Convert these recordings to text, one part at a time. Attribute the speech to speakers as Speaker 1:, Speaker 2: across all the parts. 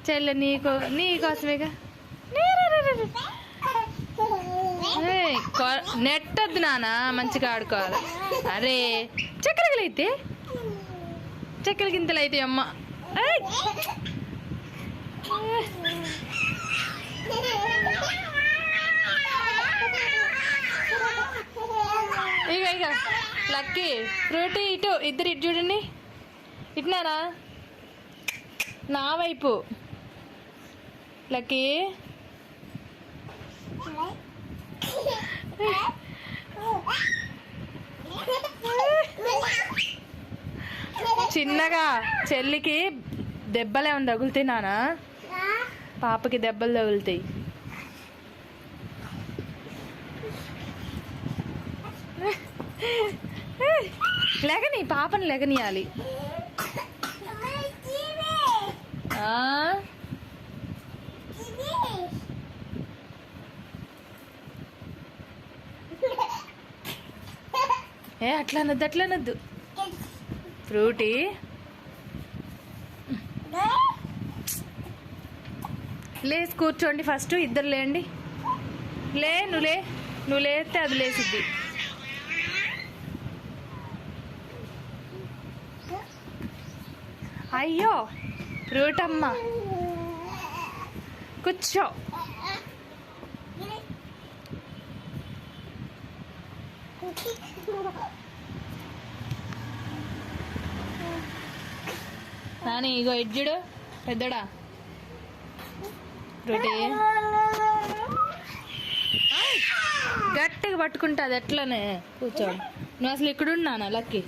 Speaker 1: చెల్లె నీకోసమేగా. నెట్టద్దు నాన్న, మంచిగా ఆడుకోవాలి. అరే చక్కెరగలు అయితే చక్కెర గింతలు అయితే అమ్మ. ఇక లక్కీ ఫ్రూటీ ఇటు ఇద్దరు ఇటు చూడండి. ఇటున్నారా నా వైపు లక్కీ. చిన్నగా చెల్లికి దెబ్బలేమన్నా తగులుతాయి నాన్న, పాపకి దెబ్బలు తగులుతాయి. లేకని పాపని లేకనియాలి. అట్లా అనద్దు ఫ్రూటీ. లేచి కూర్చోండి ఫస్ట్, ఇద్దరు లేండి. నువ్వు లేస్తే అది లేసిద్ది. అయ్యో ఫ్రూట్ అమ్మ కూర్చో. నాని ఇగో ఇడ్జుడు పెద్దడా ఫ్రూటీ. గట్టిగా పట్టుకుంటుంది ఎట్లనే కూర్చోండి. నువ్వు అసలు ఇక్కడున్నానా లక్కీ?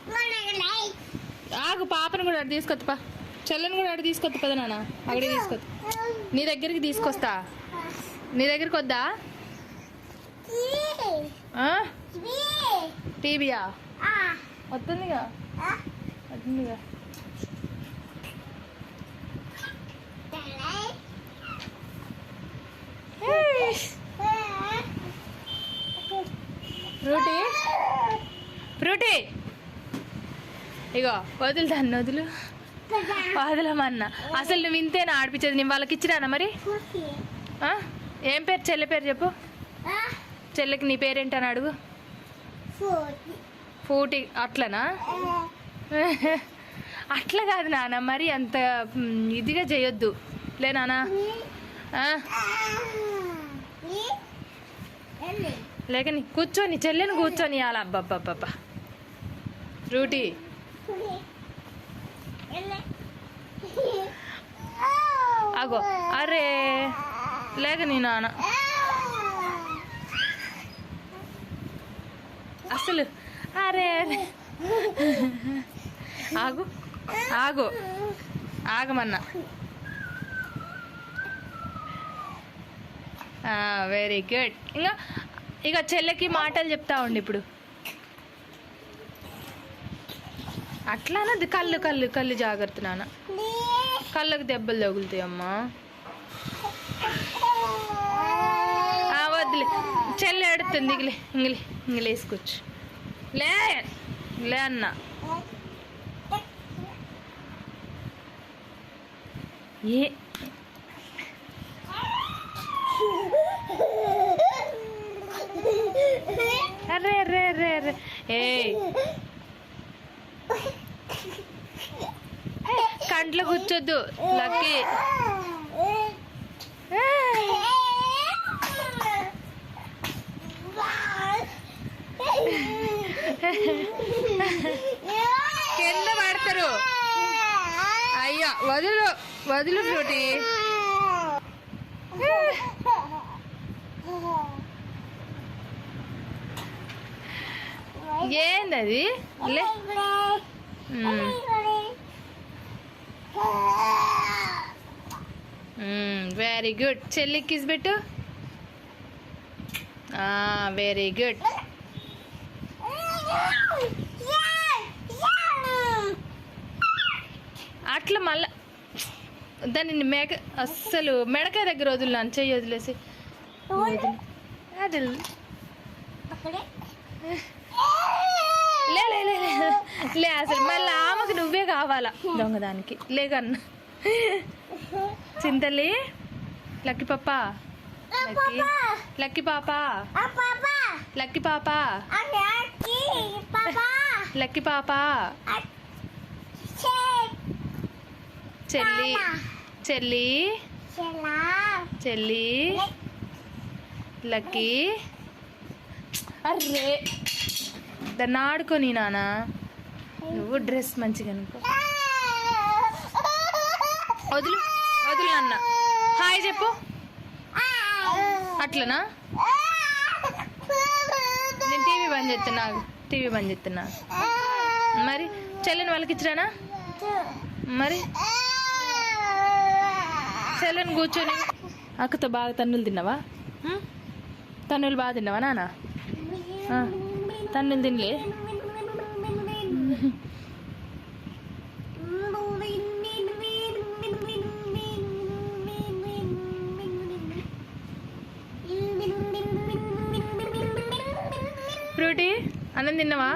Speaker 1: ఆగు, పాపను కూడా అటు తీసుకొత్తా, చెల్లెని కూడా అటు తీసుకొత్తా కదా నాన్న. అక్కడికి తీసుకొత్తా, నీ దగ్గరికి తీసుకొస్తా. నీ దగ్గరికి వద్దా? టీవీయా వస్తుందిగా. ఫ్రూటీ ఫ్రూటీ ఇగో వదులుతాను. వదలమన్నా. అసలు నువ్వు ఇంతేనా ఆడిపించేది? నేను వాళ్ళకి ఇచ్చిరానా మరి? ఏం పేరు చెల్లె పేరు చెప్పు. చెల్లెకి నీ పేరేంటని అడుగు. ఫూటీ. అట్లనా? అట్లా కాదు నాన్న, మరి అంత ఇదిగా చేయొద్దు లే నాన్న. లేకని కూర్చొని చెల్లెని కూర్చొని అలా. అబ్బబ్బబ్బా ఫ్రూటీ అగో. అరే లేకని నాన్న అసలు. అరే ఆగమన్నా. Very good. ఇక చెల్లెకి మాటలు చెప్తా ఉండి ఇప్పుడు. అట్లా అన్నది. కళ్ళు జాగ్రత్త నాన్న, కళ్ళకు దెబ్బలు తగులుతాయి అమ్మా. వద్దులే, చెల్లె ఎడుతుంది. ఇంగిలేసుకోవచ్చు. లే అన్న. అరే అరే అరే అరే కంట్లో కూర్చోద్దు లక్కీ. కింద పడతారు. అయ్యా వదులు ఫ్రూటీ. ఏందది? Very good. చెల్లి కిస్ పెట్టు. Very good. అట్లా మళ్ళా దాన్ని అస్సలు మెడకాయ దగ్గర వదిలినాను. చెయ్యి వదిలేసి లే అసలు మళ్ళీ ఆమెకు నువ్వే కావాలా దొంగదానికి. లేకన్నా చింతల్లి లక్కీ పప్ప లక్కీ పాప లక్కీ పాప లక్కీ పాప చెల్లి చెల్లి చెల్లి లక్కీ అర్రే దాన్ని ఆడుకొని నాన్న నువ్వు డ్రెస్ మంచిగా అనుకో వదులు వదులు నాన్న హాయ్ చెప్పు అట్లనా నేను టీవీ బంద్ చేస్తున్నా టీవీ బంద్ చేస్తున్నా మరి చెల్లెని వాళ్ళకి ఇచ్చిరానా మరి చెల్లెని కూర్చొని అక్కతో బాగా తన్నులు తిన్నావా తన్నులు బాగా తిన్నావా నాన్న తన్నులు తినలే ఫ్రూటీ అన్నం తిన్నావా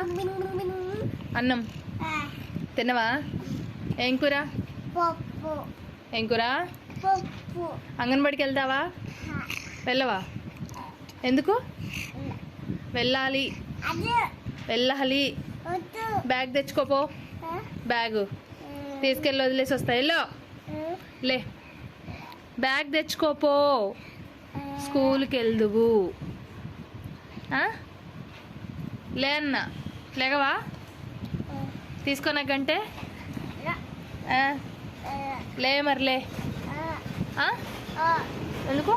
Speaker 1: అన్నం తిన్నావా ఏం కూర ఏం కూర అంగన్వాడికి వెళ్తావా వెళ్ళవా ఎందుకు వెళ్ళాలి వెళ్ళాలి బ్యాగ్ తెచ్చుకోపో బ్యాగు తీసుకెళ్ళి వదిలేసి వస్తా వెళ్ళు లే బ్యాగ్ తెచ్చుకోపో స్కూల్కి వెళ్దువు లే అన్న లేగవా తీసుకోనాకంటే లే మరి లే ఎందుకు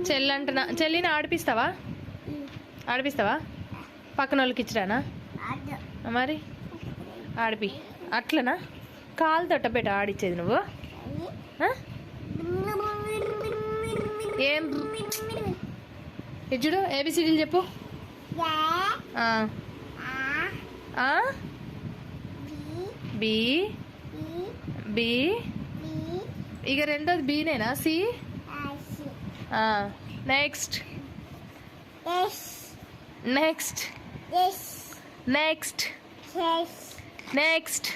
Speaker 1: చెల్లంటున్నా చెల్లిని ఆడిపిస్తావా ఆడిపిస్తావా పక్కన వాళ్ళకి ఇచ్చిరానా మరి ఆడిపి అట్లనా కాలు తొట్టబెట్ట ఆడిచ్చేది నువ్వు ఏం చూడు ఏబిసిడీలు చెప్పు బి బి ఇక రెండోది బీనేనా C next next next next